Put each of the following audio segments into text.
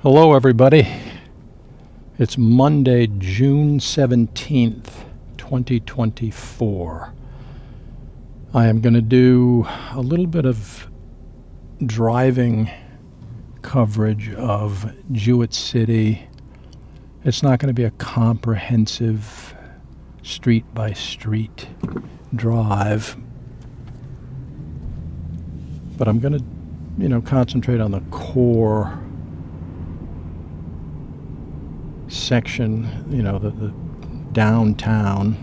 Hello, everybody. It's Monday, June 17th, 2024. I am going to do a little bit of driving coverage of Jewett City. It's not going to be a comprehensive street-by-street drive, but I'm going to, concentrate on the core section, the downtown,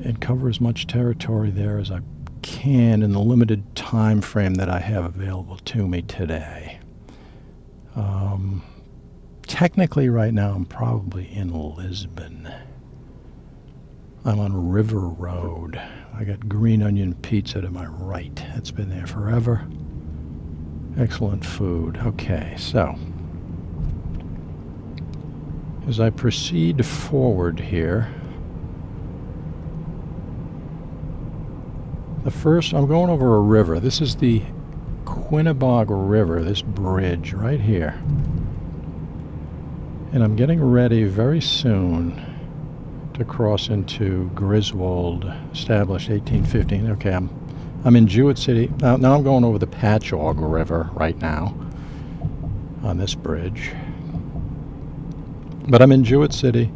and cover as much territory there as I can in the limited time frame that I have available to me today. Technically right now I'm probably in Lisbon. I'm on River Road. I got Green Onion Pizza to my right. It's been there forever. Excellent food. Okay, so as I proceed forward here, I'm going over a river. This is the Quinnebog River, this bridge right here. And I'm getting ready very soon to cross into Griswold, established 1815. Okay, I'm in Jewett City. Now I'm going over the Patchogue River right now on this bridge. But I'm in Jewett City,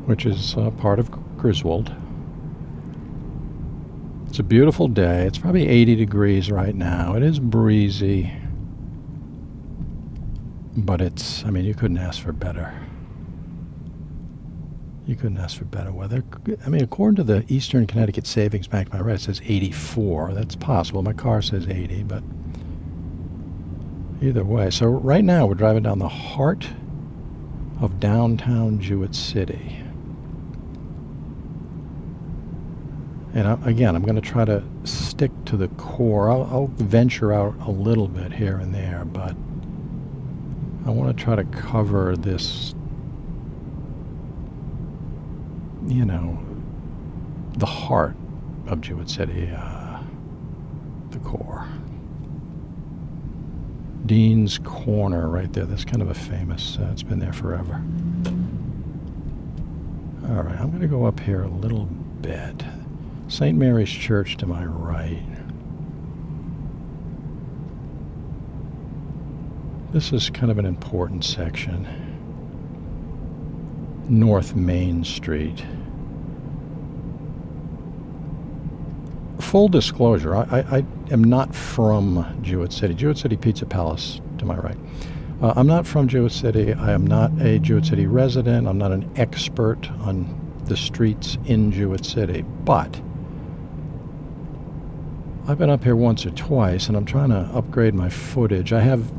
which is part of Griswold. It's a beautiful day. It's probably 80 degrees right now. It is breezy, but you couldn't ask for better. You couldn't ask for better weather. According to the Eastern Connecticut Savings Bank, my right, it says 84. That's possible. My car says 80, but either way. So right now we're driving down the heart of downtown Jewett City. And I'm going to try to stick to the core. I'll venture out a little bit here and there, but I want to try to cover this, the heart of Jewett City, the core. Dean's Corner right there. That's kind of a famous, it's been there forever. All right, I'm going to go up here a little bit. St. Mary's Church to my right. This is kind of an important section. North Main Street. Full disclosure, I am not from Jewett City. Jewett City Pizza Palace to my right. I'm not from Jewett City. I am not a Jewett City resident. I'm not an expert on the streets in Jewett City. But I've been up here once or twice, and I'm trying to upgrade my footage. I have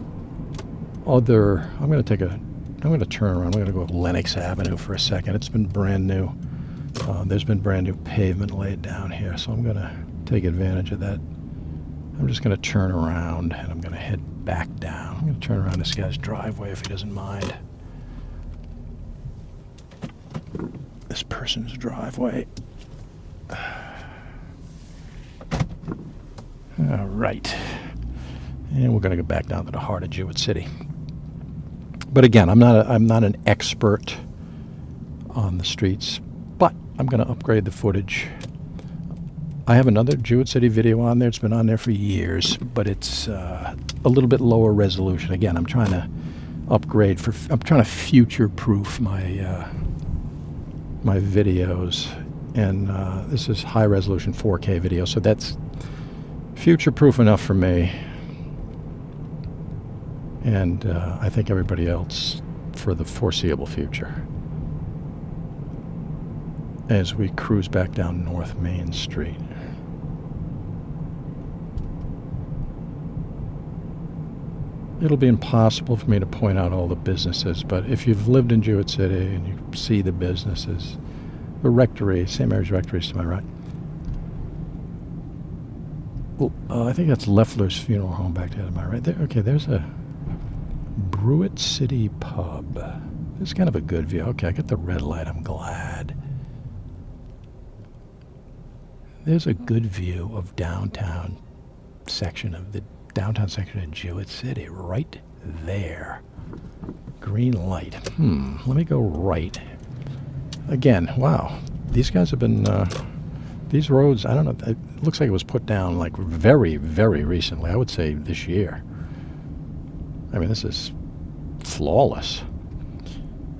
I'm going to turn around. I'm going to go up Lenox Avenue for a second. It's been brand new. There's been brand new pavement laid down here, so I'm going to take advantage of that. I'm just going to turn around, and I'm going to head back down. I'm going to turn around this guy's driveway if he doesn't mind. This person's driveway. All right. And we're going to go back down to the heart of Jewett City. But again, I'm not an expert on the streets, but I'm going to upgrade the footage. I have another Jewett City video on there. It's been on there for years, but it's a little bit lower resolution. Again, I'm trying to upgrade I'm trying to future-proof my my videos, and this is high-resolution 4K video, so that's future-proof enough for me. And I think everybody else for the foreseeable future as we cruise back down North Main Street. It'll be impossible for me to point out all the businesses, but if you've lived in Jewett City and you see the businesses, the rectory, St. Mary's Rectory is to my right. Well, I think that's Leffler's Funeral Home back there to my right. Okay, there's a Jewett City Pub. This is kind of a good view. Okay, I got the red light. I'm glad. There's a good view of downtown section of the downtown section of Jewett City, right there. Green light. Let me go right. Again, wow. These guys have been, these roads, I don't know, it looks like it was put down like very, very recently. I would say this year. I mean, this is flawless.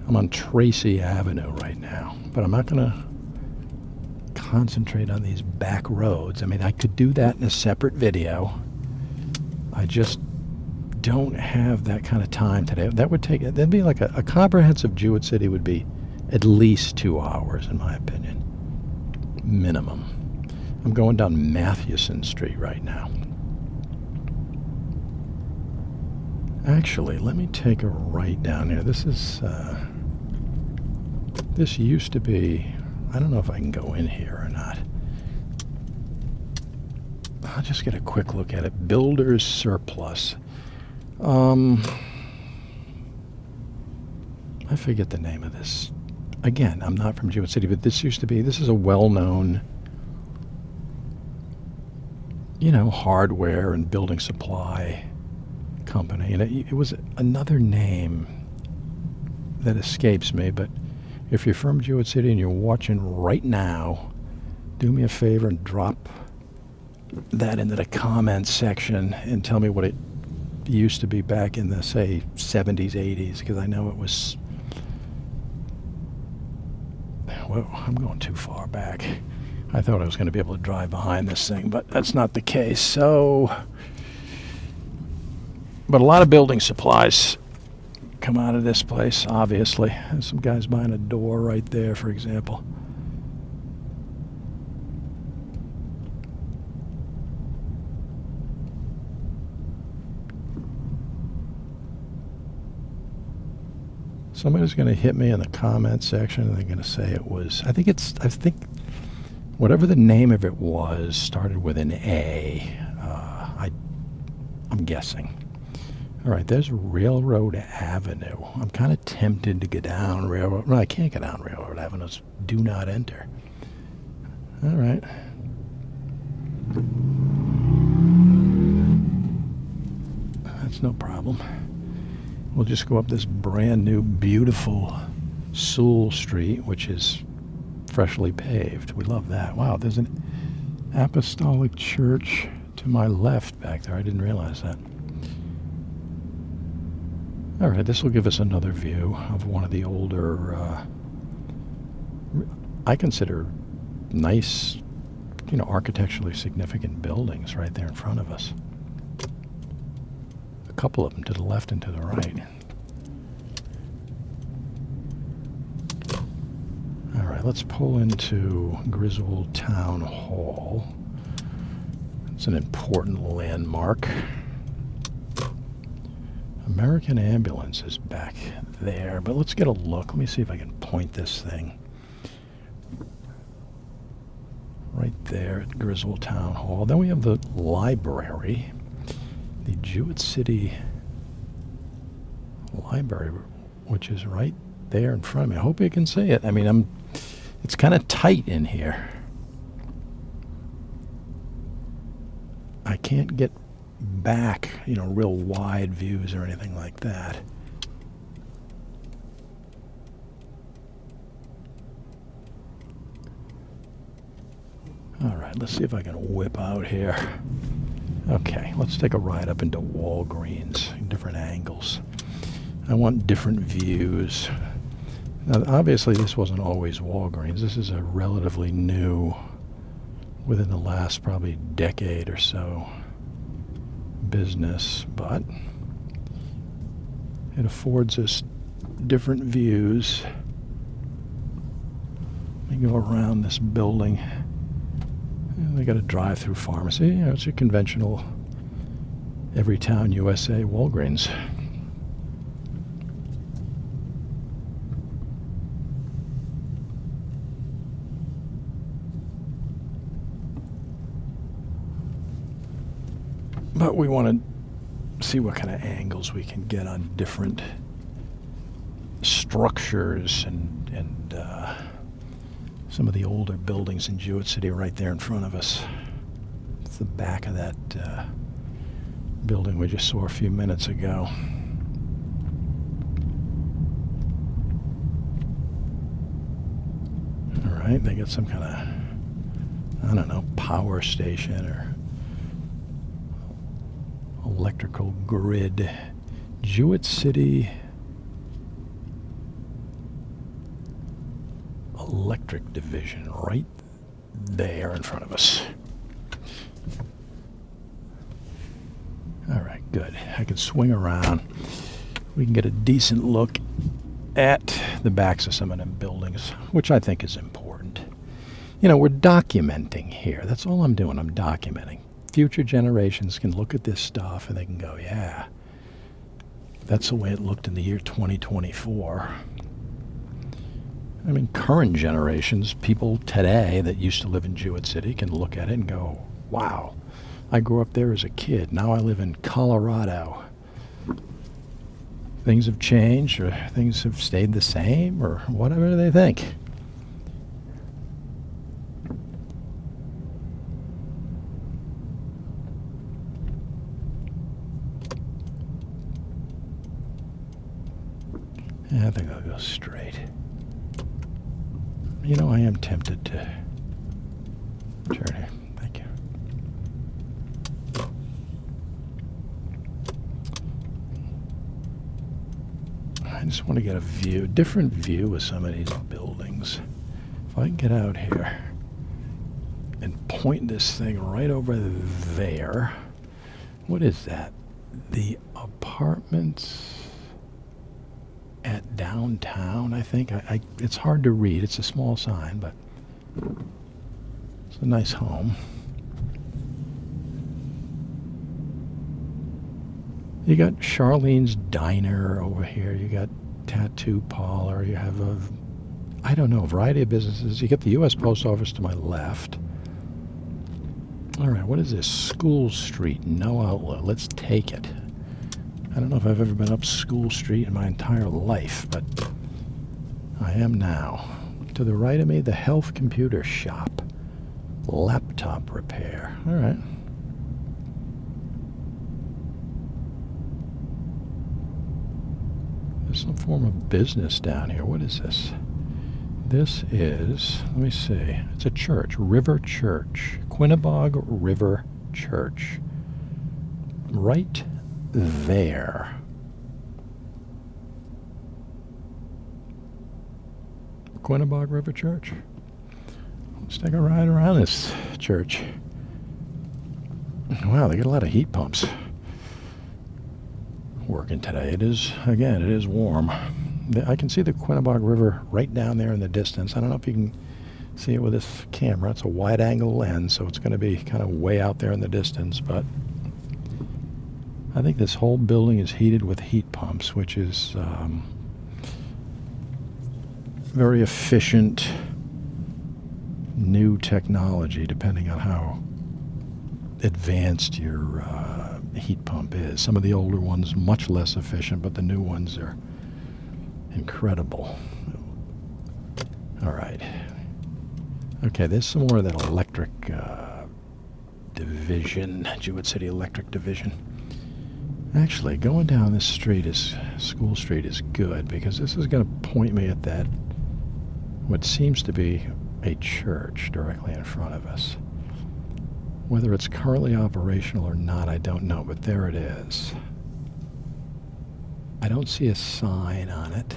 I'm on Tracy Avenue right now, but I'm not going to concentrate on these back roads. I mean, I could do that in a separate video. I just don't have that kind of time today. That'd be like a comprehensive Jewett City would be at least 2 hours, in my opinion. Minimum. I'm going down Mathewson Street right now. Actually, let me take a right down here. This used to be, I don't know if I can go in here or not. I'll just get a quick look at it. Builder's Surplus. I forget the name of this. Again, I'm not from Jewett City, but this is a well-known, hardware and building supply company. And it was another name that escapes me, but if you're from Jewett City and you're watching right now, do me a favor and drop that into the comments section and tell me what it used to be back in the, say, 70s, 80s, because I know it was... Whoa, I'm going too far back. I thought I was going to be able to drive behind this thing, but that's not the case. So... But a lot of building supplies come out of this place, obviously. There's some guys buying a door right there, for example. Somebody's going to hit me in the comment section and they're going to say it was, I think whatever the name of it was started with an A. I'm guessing. All right, there's Railroad Avenue. I'm kind of tempted to go down Railroad. No, I can't go down Railroad Avenue. It's do not enter. All right. That's no problem. We'll just go up this brand new, beautiful Sewell Street, which is freshly paved. We love that. Wow, there's an Apostolic Church to my left back there. I didn't realize that. All right, this will give us another view of one of the older, I consider nice, architecturally significant buildings right there in front of us. A couple of them to the left and to the right. All right, let's pull into Griswold Town Hall. It's an important landmark. American Ambulance is back there, but let's get a look. Let me see if I can point this thing. Right there at Griswold Town Hall. Then we have the library, the Jewett City Library, which is right there in front of me. I hope you can see it. I mean, it's kind of tight in here. I can't get back, real wide views or anything like that. All right, let's see if I can whip out here. Okay, let's take a ride up into Walgreens, different angles. I want different views. Now, obviously, this wasn't always Walgreens. This is a relatively new, within the last probably decade or so, business, but it affords us different views. We go around this building. And they got a drive-through pharmacy. It's a conventional Everytown USA Walgreens. But we want to see what kind of angles we can get on different structures and some of the older buildings in Jewett City right there in front of us. It's the back of that building we just saw a few minutes ago. All right, they got some kind of, I don't know, power station or electrical grid. Jewett City Electric Division right there in front of us. All right, good. I can swing around. We can get a decent look at the backs of some of them buildings, which I think is important. You know, we're documenting here. That's all I'm doing. I'm documenting. Future generations can look at this stuff and they can go, yeah, that's the way it looked in the year 2024. I mean, current generations, people today that used to live in Jewett City can look at it and go, wow, I grew up there as a kid. Now I live in Colorado. Things have changed or things have stayed the same or whatever they think. Yeah, I think I'll go straight. You know, I am tempted to turn here. Thank you. I just want to get a view, different view of some of these buildings. If I can get out here and point this thing right over there. What is that? The apartments at downtown, I think. It's hard to read. It's a small sign, but it's a nice home. You got Charlene's Diner over here. You got Tattoo Parlor. You have I don't know, a variety of businesses. You get the U.S. Post Office to my left. All right, what is this? School Street, no outlet. Let's take it. I don't know if I've ever been up School Street in my entire life, but I am now. To the right of me, the Health Computer Shop. Laptop repair. All right. There's some form of business down here. What is this? This is, let me see. It's a church, River Church. Quinnebog River Church. Right there. Quinnebog River Church. Let's take a ride around this church. Wow, they got a lot of heat pumps working today. It is warm. I can see the Quinnebog River right down there in the distance. I don't know if you can see it with this camera. It's a wide angle lens, so it's going to be kind of way out there in the distance, but I think this whole building is heated with heat pumps, which is very efficient new technology, depending on how advanced your heat pump is. Some of the older ones much less efficient, but the new ones are incredible. All right. Okay, there's some more of that electric division, Jewett City Electric Division. Actually, going down this street School Street is good, because this is going to point me at that, what seems to be a church directly in front of us. Whether it's currently operational or not, I don't know, but there it is. I don't see a sign on it.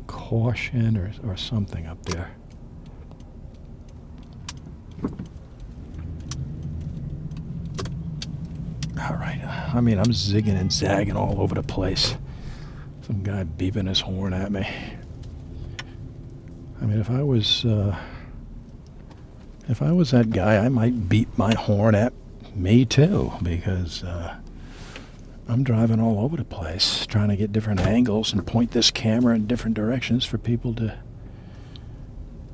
Caution or something up there. All right. I mean, I'm zigging and zagging all over the place. Some guy beeping his horn at me. I mean, if I was that guy, I might beep my horn at me too, because I'm driving all over the place, trying to get different angles and point this camera in different directions for people to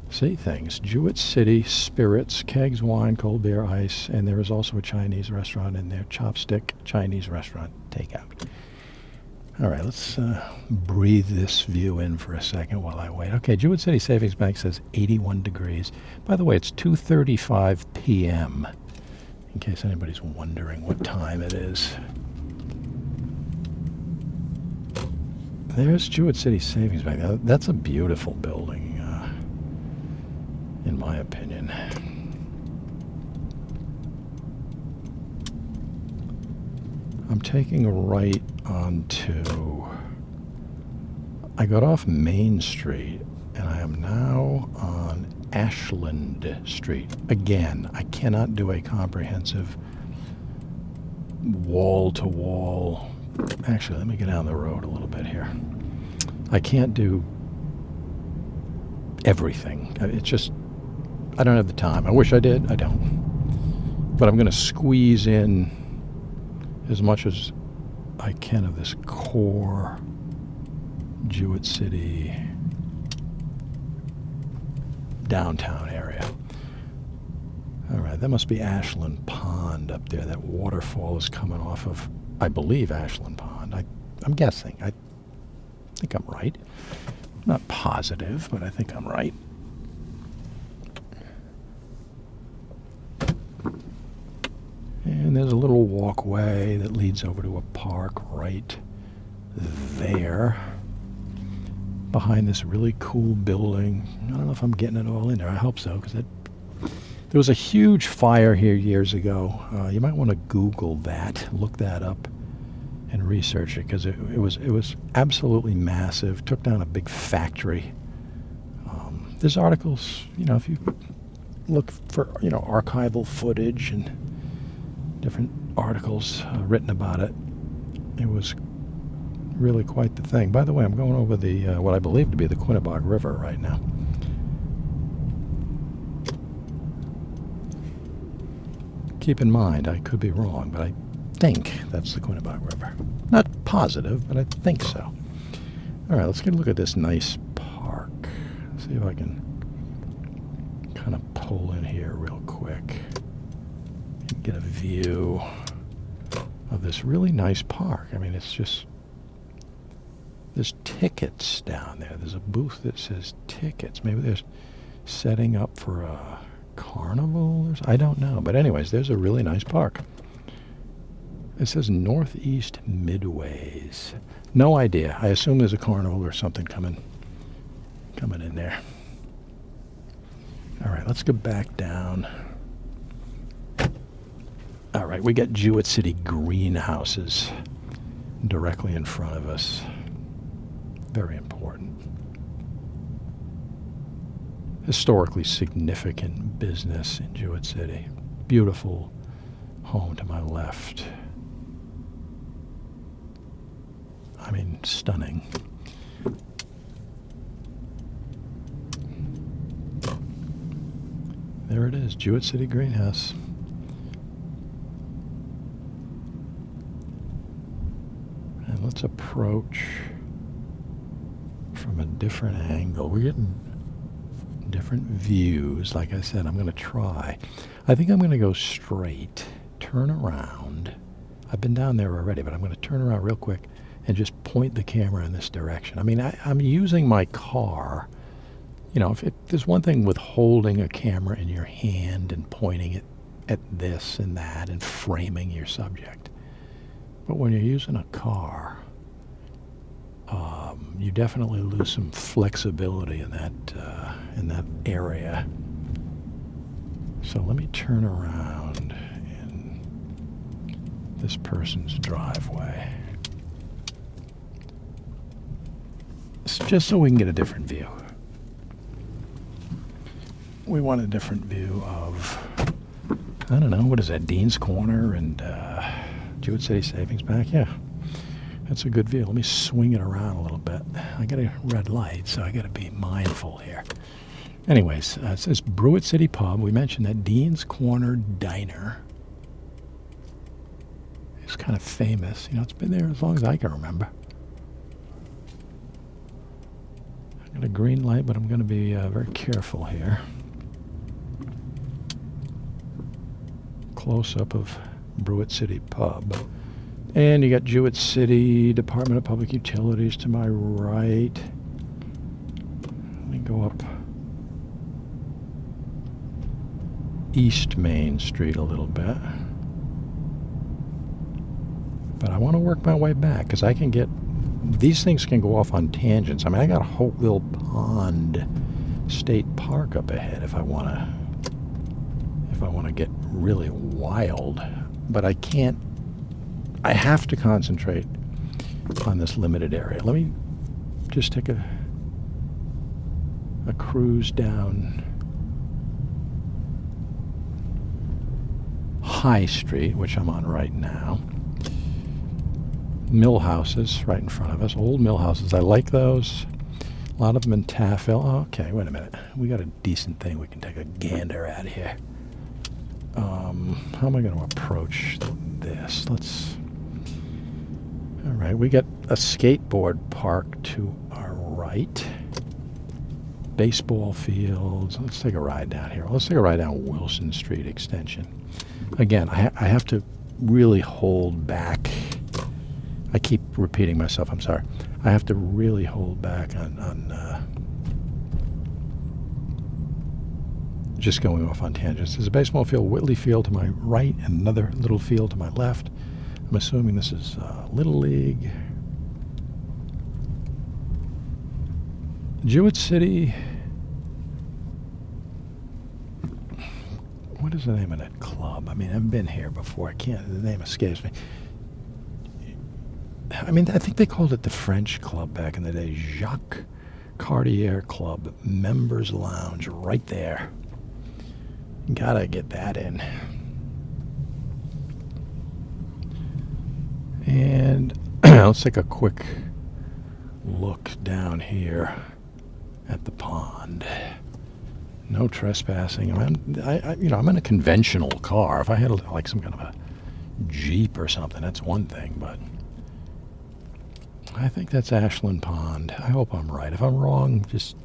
see things. Jewett City Spirits, kegs, wine, cold beer, ice, and there is also a Chinese restaurant in there, Chopstick Chinese restaurant takeout. All right, let's breathe this view in for a second while I wait. Okay, Jewett City Savings Bank says 81 degrees. By the way, it's 2:35 p.m. in case anybody's wondering what time it is. There's Jewett City Savings Bank. That's a beautiful building, in my opinion. I'm taking a right onto... I got off Main Street, and I am now on Ashland Street. Again, I cannot do a comprehensive wall-to-wall... Actually, let me get down the road a little bit here. I can't do everything. It's just, I don't have the time. I wish I did. I don't. But I'm going to squeeze in as much as I can of this core Jewett City downtown area. All right, that must be Ashland Pond up there. That waterfall is coming off of, I believe, Ashland Pond. I'm guessing. I think I'm right. I'm not positive, but I think I'm right. And there's a little walkway that leads over to a park right there, behind this really cool building. I don't know if I'm getting it all in there. I hope so, because there was a huge fire here years ago. You might want to Google that, look that up, and research it, because it was absolutely massive. Took down a big factory. There's articles, if you look for archival footage and different articles written about it. It was really quite the thing. By the way, I'm going over the what I believe to be the Quinnebog River right now. Keep in mind, I could be wrong, but I think that's the Quinnebog River. Not positive, but I think so. All right, let's get a look at this nice park. See if I can kind of pull in here real quick and get a view of this really nice park. I mean, it's just... There's tickets down there. There's a booth that says tickets. Maybe they're setting up for a carnival or something. I don't know. But anyways, there's a really nice park. It says Northeast Midways. No idea. I assume there's a carnival or something coming in there. All right, let's go back down. All right, we got Jewett City greenhouses directly in front of us. Very important. Historically significant business in Jewett City. Beautiful home to my left. I mean, stunning. There it is, Jewett City Greenhouse. And let's approach from a different angle. We're getting different views. Like I said, I'm going to try. I think I'm going to go straight, turn around. I've been down there already, but I'm going to turn around real quick and just point the camera in this direction. I mean, I'm using my car. If there's one thing with holding a camera in your hand and pointing it at this and that and framing your subject. But when you're using a car, you definitely lose some flexibility in that area. So let me turn around in this person's driveway. It's just so we can get a different view. We want a different view of, I don't know, what is that, Dean's Corner and Jewett City Savings Bank? Yeah, that's a good view. Let me swing it around a little bit. I got a red light, so I got to be mindful here. Anyways, it says Jewett City Pub. We mentioned that Dean's Corner Diner is kind of famous. It's been there as long as I can remember. I got a green light, but I'm going to be very careful here. Close-up of Jewett City Pub. And you got Jewett City Department of Public Utilities to my right. Let me go up East Main Street a little bit. But I want to work my way back because I can get... These things can go off on tangents. I mean, I got Hopeville Pond State Park up ahead if I want to get really wild. But I can't... I have to concentrate on this limited area. Let me just take a cruise down High Street, which I'm on right now. Mill houses right in front of us, old mill houses. I like those. A lot of them in Taffel. Oh, okay, wait a minute. We got a decent thing we can take a gander at here. How am I going to approach this? All right, we got a skateboard park to our right. Baseball fields. Let's take a ride down here. Let's take a ride down Wilson Street Extension. Again, I have to really hold back. I keep repeating myself. I'm sorry. I have to really hold back on just going off on tangents. There's a baseball field, Whitley Field to my right, and another little field to my left. I'm assuming this is Little League. Jewett City. What is the name of that club? I mean, I've been here before. The name escapes me. I mean, I think they called it the French Club back in the day. Jacques Cartier Club, Members Lounge, right there. Gotta get that in. And let's take a quick look down here at the pond. No trespassing. I'm in a conventional car. If I had like some kind of a Jeep or something, that's one thing, but I think that's Ashland Pond. I hope I'm right. If I'm wrong, just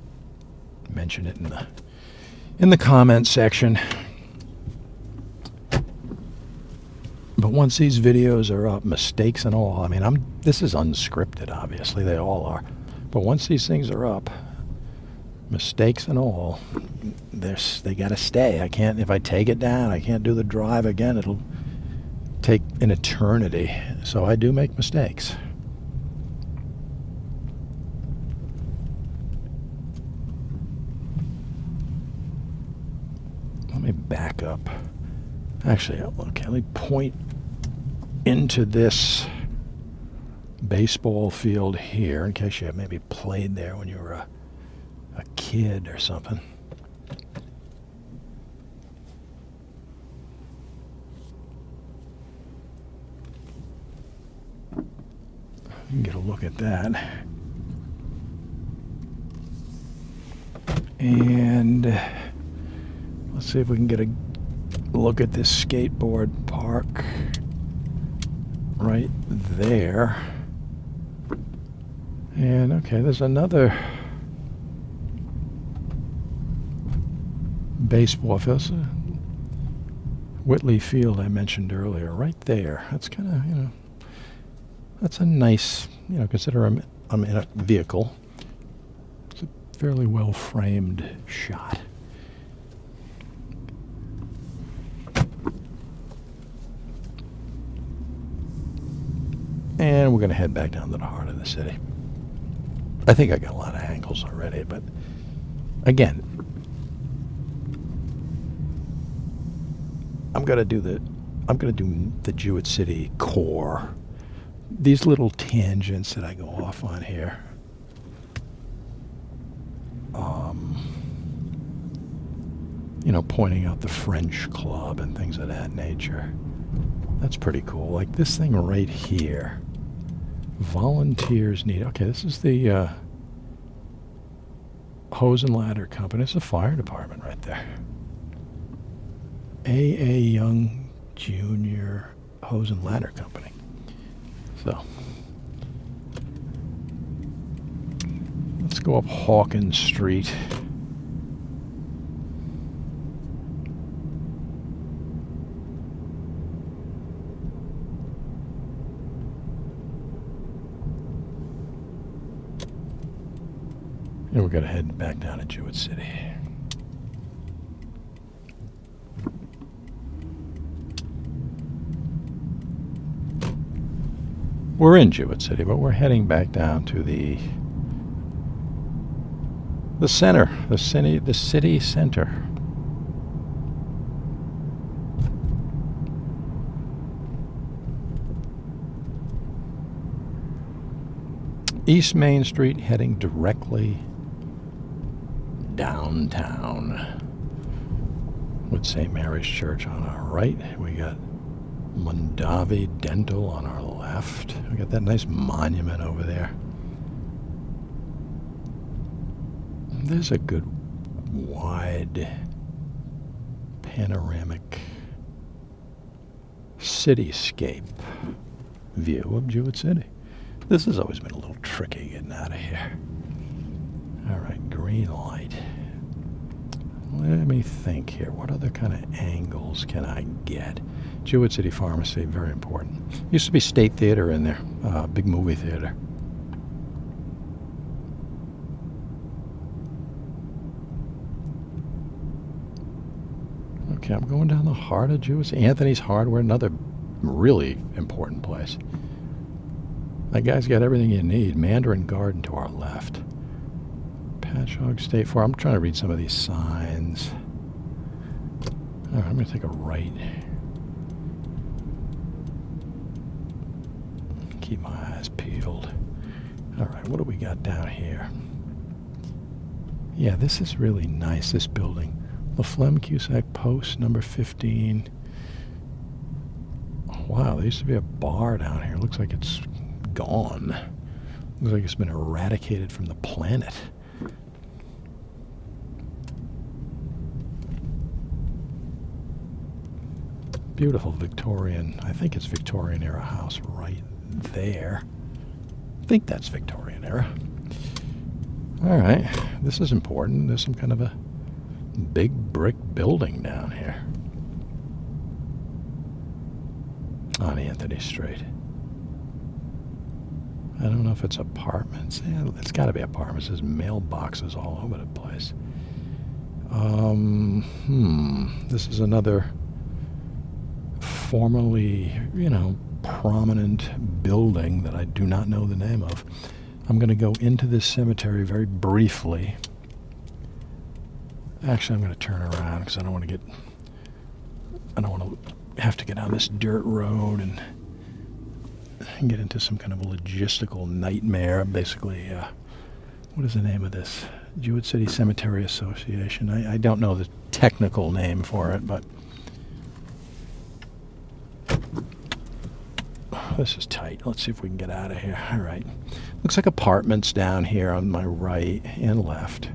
mention it in the comments section. But once these videos are up, mistakes and all, I mean, this is unscripted, obviously, they all are. But once these things are up, mistakes and all, they gotta stay. If I take it down, I can't do the drive again. It'll take an eternity. So I do make mistakes. Let me back up. Actually, okay, let me point into this baseball field here in case you have maybe played there when you were a kid or something. You can get a look at that. And let's see if we can get a look at this skateboard park right there. And okay, there's another baseball field. Whitley Field I mentioned earlier, right there. That's kind of, that's a nice, consider I'm in a vehicle. It's a fairly well framed shot. And we're going to head back down to the heart of the city. I think I got a lot of angles already, but again, I'm going to do the Jewett City core. These little tangents that I go off on here. Pointing out the French Club and things of that nature. That's pretty cool. Like this thing right here. Volunteers need... Okay, this is the Hose and Ladder Company. It's the fire department right there. A.A. Young Jr. Hose and Ladder Company. So, let's go up Hawkins Street. And we're going to head back down to Jewett City. We're in Jewett City, but we're heading back down to the center, the city center. East Main Street, heading directly downtown with St. Mary's Church on our right. We got Mondavi Dental on our left. We got that nice monument over there. There's a good wide panoramic cityscape view of Jewett City. This has always been a little tricky getting out of here. All right, green light. Let me think here. What other kind of angles can I get? Jewett City Pharmacy, very important. Used to be State Theater in there, big movie theater. Okay, I'm going down the heart of Jewett City. Anthony's Hardware, another really important place. That guy's got everything you need. Mandarin Garden to our left. Patchogue State Farm. I'm trying to read some of these signs. All right, I'm going to take a right. Keep my eyes peeled. All right, what do we got down here? Yeah, this is really nice, this building. LaFlemme Cusack Post, number 15. Wow, there used to be a bar down here. Looks like it's gone. Looks like it's been eradicated from the planet. Beautiful Victorian, I think it's Victorian era house right there. I think that's Victorian era. All right, this is important. There's some kind of a big brick building down here on Anthony Street. I don't know if it's apartments. Yeah, it's got to be apartments. There's mailboxes all over the place. This is another formerly, prominent building that I do not know the name of. I'm going to go into this cemetery very briefly. Actually, I'm going to turn around because I don't want to have to get on this dirt road and get into some kind of a logistical nightmare. Basically, what is the name of this? Jewett City Cemetery Association. I don't know the technical name for it, but this is tight. Let's see if we can get out of here. All right. Looks like apartments down here on my right and left.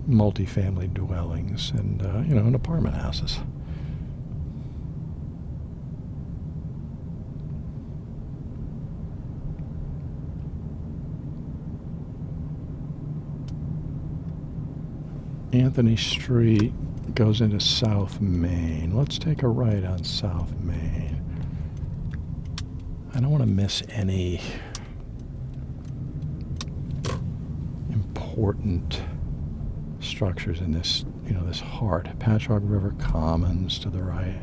Multifamily dwellings and, and apartment houses. Anthony Street goes into South Main. Let's take a right on South Main. I don't want to miss any important structures in this, this heart. Patchogue River Commons to the right.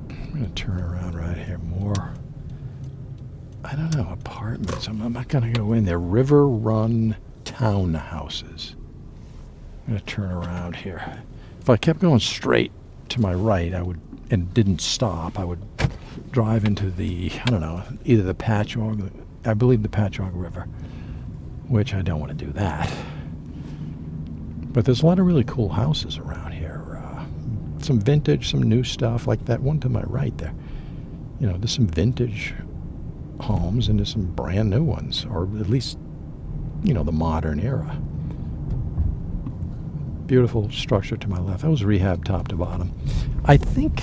I'm going to turn around right here more. I don't know, apartments. I'm not going to go in there. River Run Townhouses. I'm going to turn around here. If I kept going straight to my right, and didn't stop, I would drive into either the Patchogue, I believe the Patchogue River, which I don't want to do that. But there's a lot of really cool houses around here. Some vintage, some new stuff, like that one to my right there. There's some vintage homes and there's some brand new ones, or at least, the modern era. Beautiful structure to my left. That was rehab top to bottom. I think,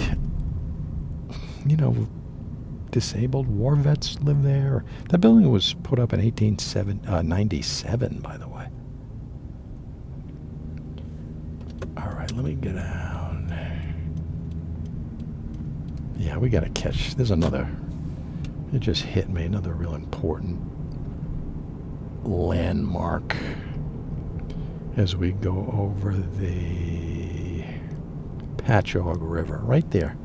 disabled war vets live there. That building was put up in 1897, by the way. All right, let me get down. Yeah, we got to catch. There's another. It just hit me. Another real important landmark. as we go over the Patchogue River. Right there.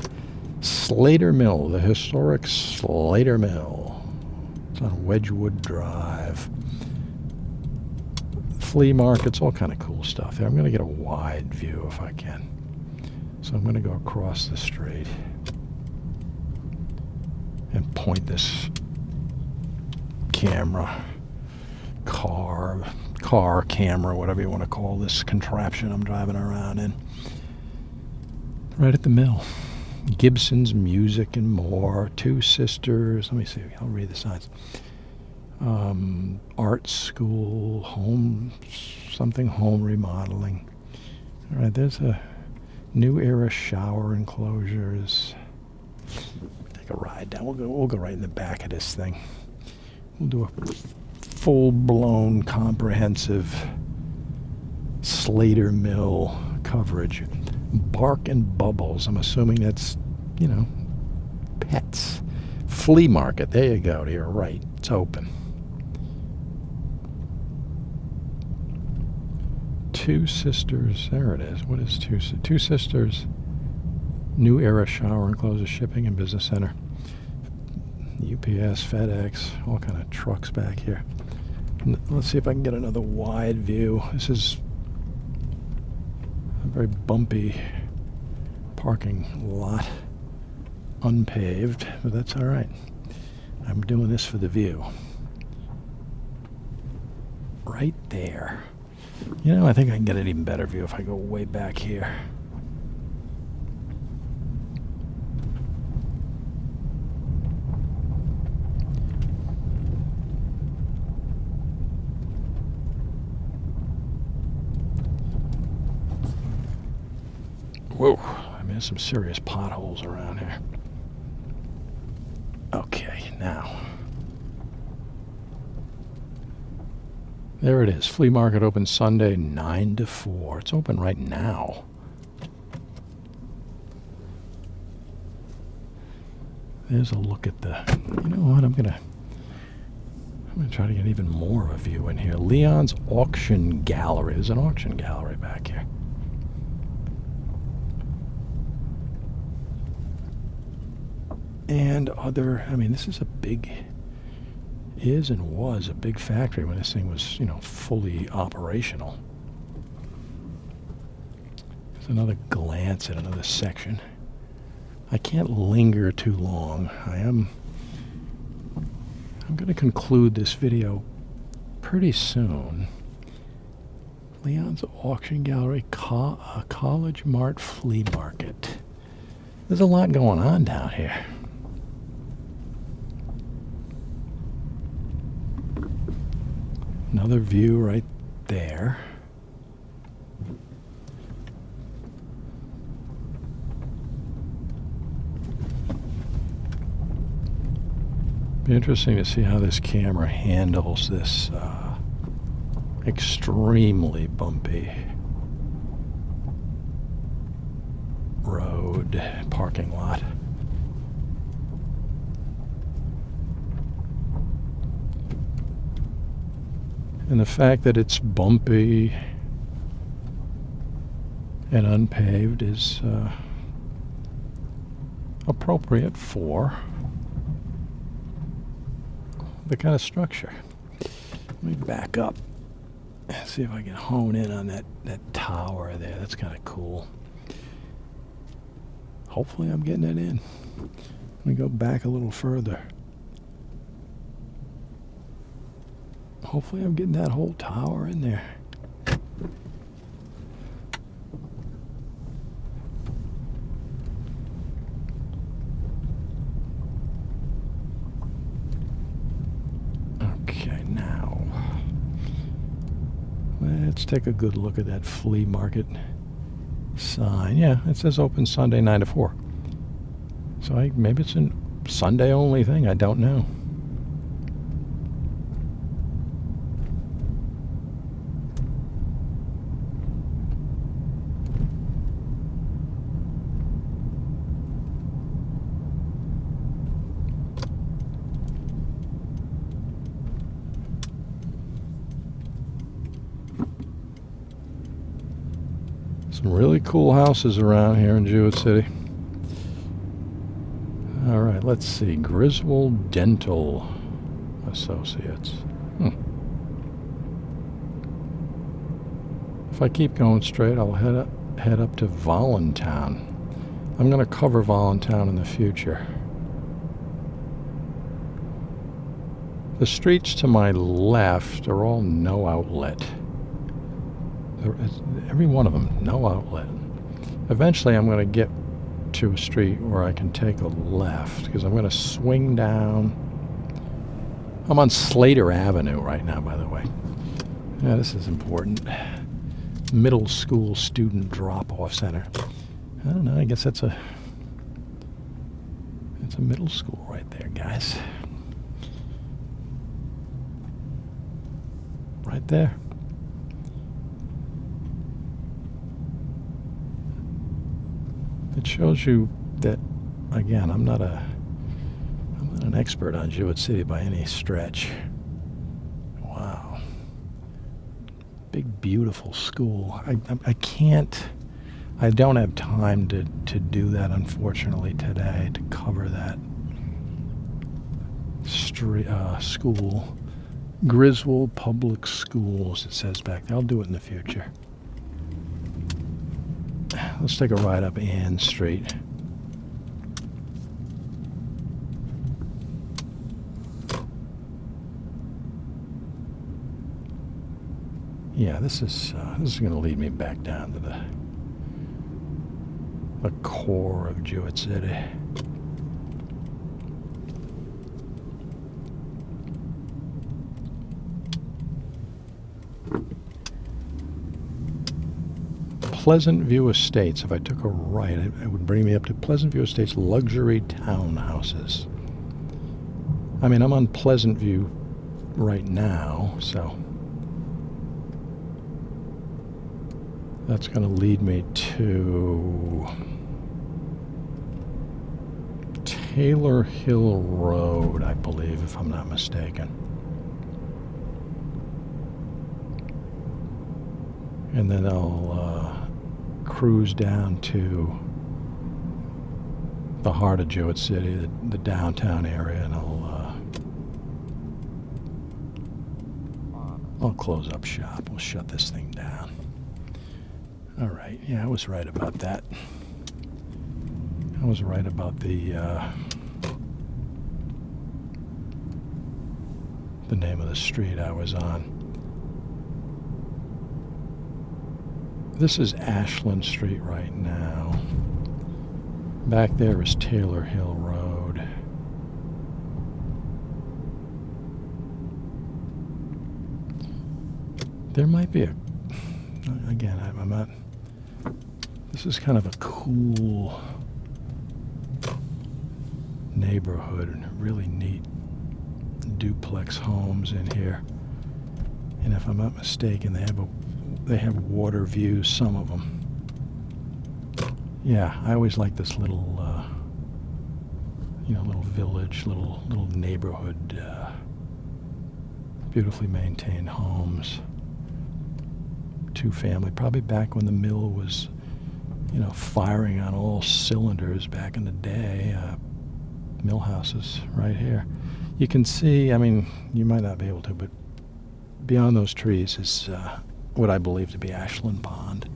Slater Mill, the historic Slater Mill. It's on Wedgewood Drive. Flea markets, all kind of cool stuff there. I'm going to get a wide view if I can. So I'm going to go across the street and point this car, camera, whatever you want to call this contraption I'm driving around in. Right at the mill. Gibson's Music and More. Two Sisters. Let me see. I'll read the signs. Art School. Home remodeling. All right, there's a New Era shower enclosures. Take a ride down. We'll go right in the back of this thing. We'll do a full-blown, comprehensive Slater Mill coverage. Bark and Bubbles. I'm assuming that's, pets. Flea market. There you go. You're right. It's open. Two Sisters. There it is. What is Two Sisters? New Era shower enclosure, shipping and business center. UPS, FedEx, all kind of trucks back here. Let's see if I can get another wide view. This is a very bumpy parking lot, unpaved, but that's all right. I'm doing this for the view. Right there. I think I can get an even better view if I go way back here. Whoa, there's some serious potholes around here. Okay, now. There it is. Flea market open Sunday, 9 to 4. It's open right now. There's a look at the... You know what? I'm gonna try to get even more of a view in here. Leon's Auction Gallery. There's an auction gallery back here. And this is is and was a big factory when this thing was, fully operational. There's another glance at another section. I can't linger too long. I'm going to conclude this video pretty soon. Leon's Auction Gallery, College Mart Flea Market. There's a lot going on down here. Another view right there. Be interesting to see how this camera handles this extremely bumpy road parking lot. And the fact that it's bumpy and unpaved is appropriate for the kind of structure. Let me back up and see if I can hone in on that tower there. That's kind of cool. Hopefully I'm getting it in. Let me go back a little further. Hopefully I'm getting that whole tower in there. Okay, now let's take a good look at that flea market sign. Yeah, it says open Sunday 9 to 4. So maybe it's a Sunday only thing. I don't know. Some really cool houses around here in Jewett City. All right, let's see. Griswold Dental Associates. If I keep going straight, I'll head up to Voluntown. I'm going to cover Voluntown in the future. The streets to my left are all no outlet. Every one of them, no outlet. Eventually I'm going to get to a street where I can take a left, because I'm going to swing down. I'm on Slater Avenue right now, by the way. Yeah, this is important. Middle school student drop-off center. I don't know, I guess it's a middle school right there, guys. Right there. It shows you that, again, I'm not an expert on Jewett City by any stretch. Wow. Big, beautiful school. I don't have time to do that, unfortunately, today, to cover that school. Griswold Public Schools, it says back there. I'll do it in the future. Let's take a ride up Ann Street. Yeah, this is going to lead me back down to the core of Jewett City. Pleasant View Estates. If I took a right, it would bring me up to Pleasant View Estates luxury townhouses. I mean, I'm on Pleasant View right now, so that's going to lead me to Taylor Hill Road, I believe, if I'm not mistaken. And then I'll cruise down to the heart of Jewett City, the downtown area, and I'll close up shop. We'll shut this thing down. All right. Yeah, I was right about that. I was right about the name of the street I was on. This is Ashland Street right now. Back there is Taylor Hill Road. There might be again, I'm not, this is kind of a cool neighborhood and really neat duplex homes in here. And if I'm not mistaken, they have water views, some of them. Yeah, I always like this little, little village, little neighborhood, beautifully maintained homes. Two-family, probably back when the mill was, firing on all cylinders back in the day. Mill houses right here. You can see, I mean, you might not be able to, but beyond those trees is what I believe to be Ashland Pond.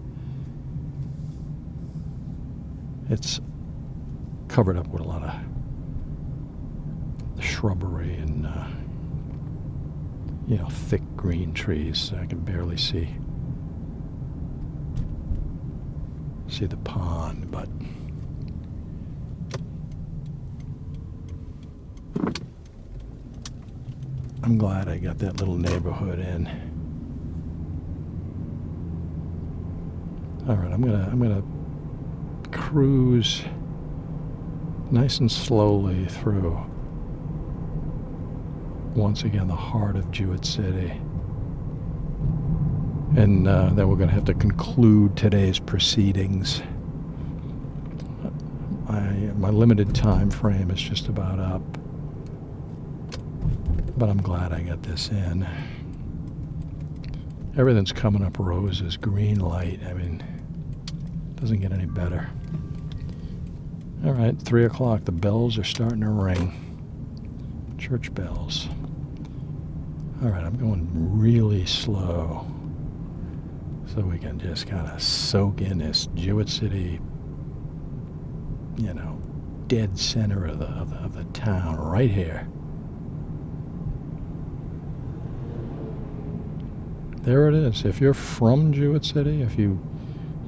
It's covered up with a lot of shrubbery and, thick green trees. So I can barely see the pond, but I'm glad I got that little neighborhood in. All right, I'm gonna cruise nice and slowly through, once again, the heart of Jewett City. And then we're going to have to conclude today's proceedings. My limited time frame is just about up. But I'm glad I got this in. Everything's coming up roses, green light. I mean, Doesn't get any better. All right, 3 o'clock. The bells are starting to ring. Church bells. All right, I'm going really slow so we can just kind of soak in this Jewett City, dead center of the town right here. There it is. If you're from Jewett City, if you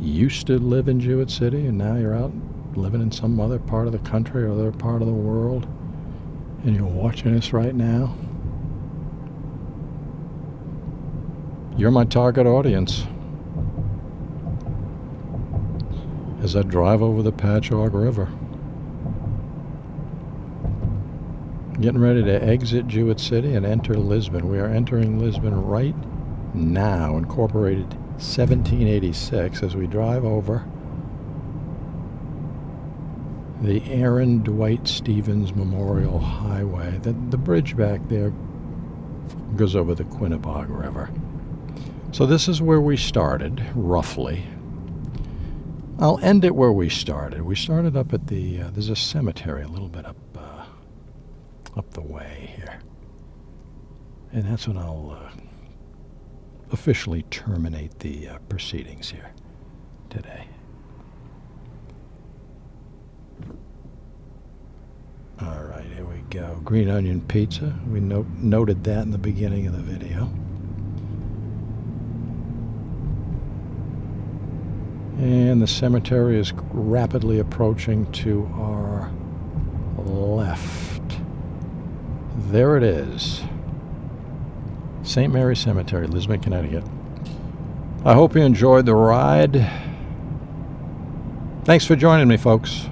used to live in Jewett City and now you're out living in some other part of the country or other part of the world and you're watching this right now, you're my target audience. As I drive over the Patchogue River, getting ready to exit Jewett City and enter Lisbon. We are entering Lisbon right now, incorporated 1786, as we drive over the Aaron Dwight Stevens Memorial Highway. The bridge back there goes over the Quinnebog River. So this is where we started, roughly. I'll end it where we started. We started up at the, there's a cemetery a little bit up the way here. And that's when I'll officially terminate the proceedings here today. All right, here we go. Green onion pizza. We noted that in the beginning of the video. And the cemetery is rapidly approaching to our left. There it is. St. Mary Cemetery, Lisbon, Connecticut. I hope you enjoyed the ride. Thanks for joining me, folks.